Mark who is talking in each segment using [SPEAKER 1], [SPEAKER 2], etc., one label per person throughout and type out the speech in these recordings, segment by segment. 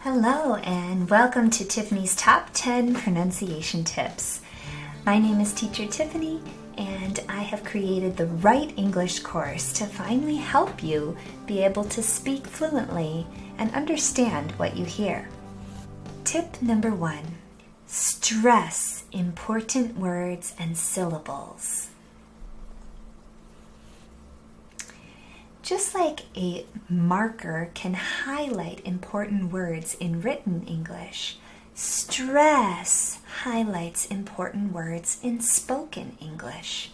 [SPEAKER 1] Hello and welcome to Tiffany's Top 10 Pronunciation Tips. My name is Teacher Tiffany and I have created the Right English course to finally help you be able to speak fluently and understand what you hear. Tip number 1. Stress important words and syllables. Just like a marker can highlight important words in written English, stress highlights important words in spoken English.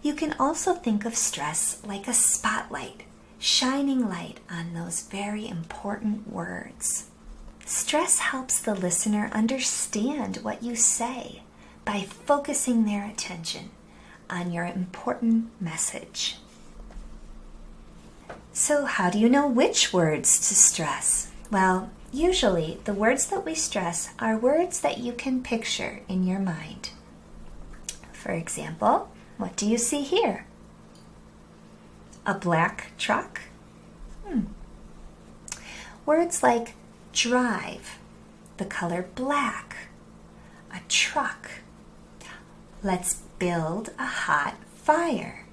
[SPEAKER 1] You can also think of stress like a spotlight, shining light on those very important words. Stress helps the listener understand what you say by focusing their attention on your important message. So how do you know which words to stress? Well, usually the words that we stress are words that you can picture in your mind. For example, what do you see here? A black truck? Words like drive, the color black, a truck. Let's build a hot fire.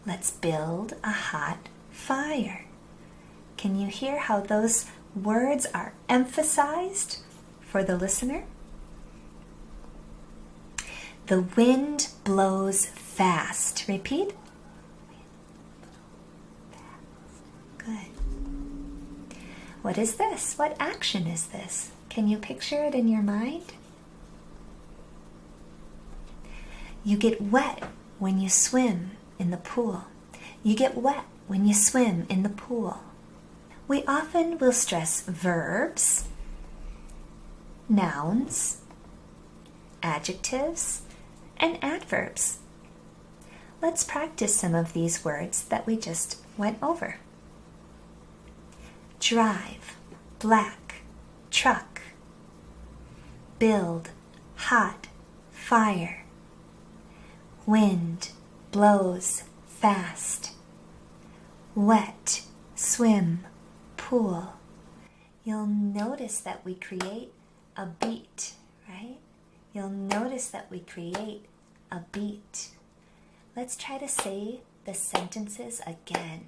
[SPEAKER 1] Let's build a hot fire. Can you hear how those words are emphasized for the listener? The wind blows fast. Repeat. Good. What is this? What action is this? Can you picture it in your mind? You get wet when you swim in the pool. You get wet when you swim in the pool. We often will stress verbs, nouns, adjectives, and adverbs. Let's practice some of these words that we just went over. Drive, black, truck. Build, hot, fire. Wind blows fast. Wet, swim, pool. You'll notice that we create a beat, right? You'll notice that we create a beat. Let's try to say the sentences again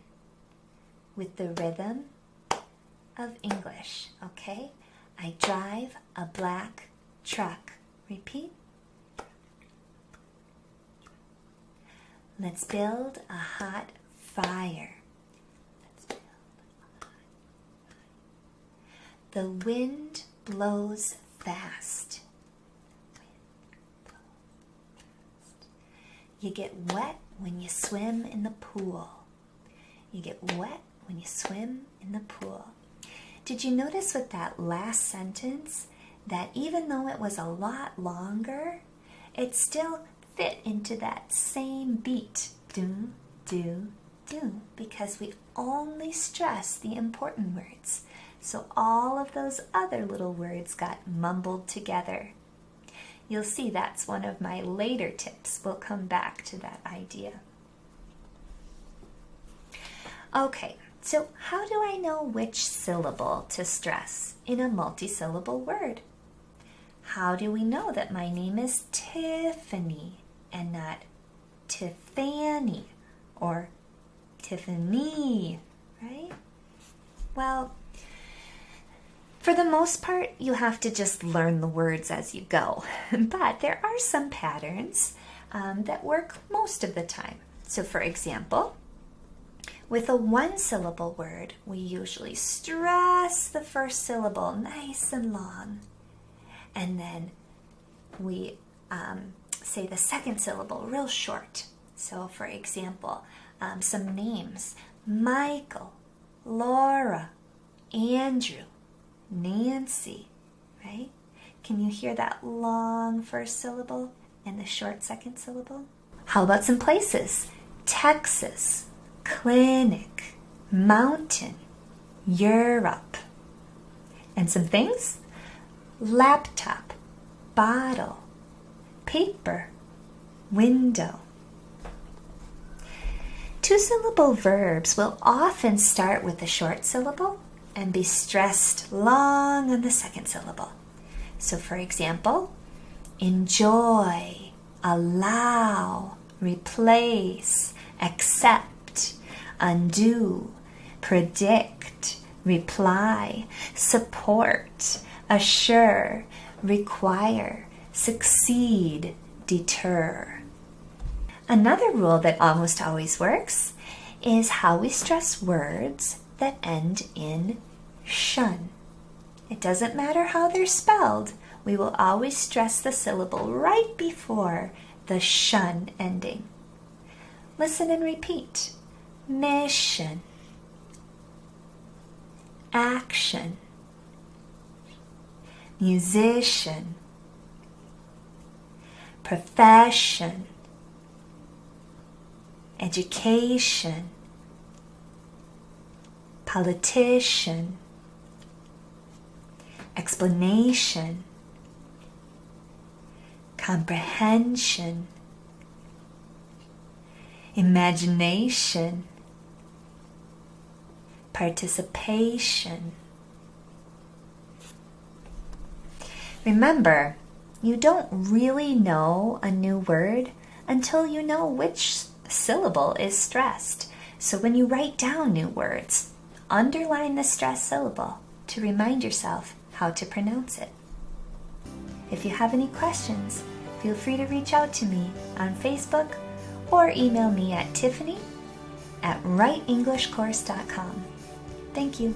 [SPEAKER 1] with the rhythm of English, okay? I drive a black truck. Repeat. Let's build a hot fire. The wind blows fast. You get wet when you swim in the pool. You get wet when you swim in the pool. Did you notice with that last sentence that even though it was a lot longer, it still fit into that same beat? Do, do, do. Because we only stress the important words. So all of those other little words got mumbled together. You'll see that's one of my later tips. We'll come back to that idea. Okay, so how do I know which syllable to stress in a multisyllable word? How do we know that my name is Tiffany and not Tiffany or Tiffany, right? Well, for the most part, you have to just learn the words as you go. But there are some patterns that work most of the time. So for example, with a one-syllable word, we usually stress the first syllable nice and long. And then we say the second syllable real short. So for example, some names: Michael, Laura, Andrew, Nancy, right? Can you hear that long first syllable and the short second syllable? How about some places? Texas, clinic, mountain, Europe. And some things? Laptop, bottle, paper, window. Two-syllable verbs will often start with a short syllable and be stressed long on the second syllable. So for example, enjoy, allow, replace, accept, undo, predict, reply, support, assure, require, succeed, deter. Another rule that almost always works is how we stress words that end in shun. It doesn't matter how they're spelled, we will always stress the syllable right before the shun ending. Listen and repeat. Mission, action, musician, profession, education, politician, explanation, comprehension, imagination, participation. Remember, you don't really know a new word until you know which syllable is stressed. So when you write down new words, underline the stressed syllable to remind yourself how to pronounce it. If you have any questions, feel free to reach out to me on Facebook or email me at tiffany@writenglishcourse.com. Thank you.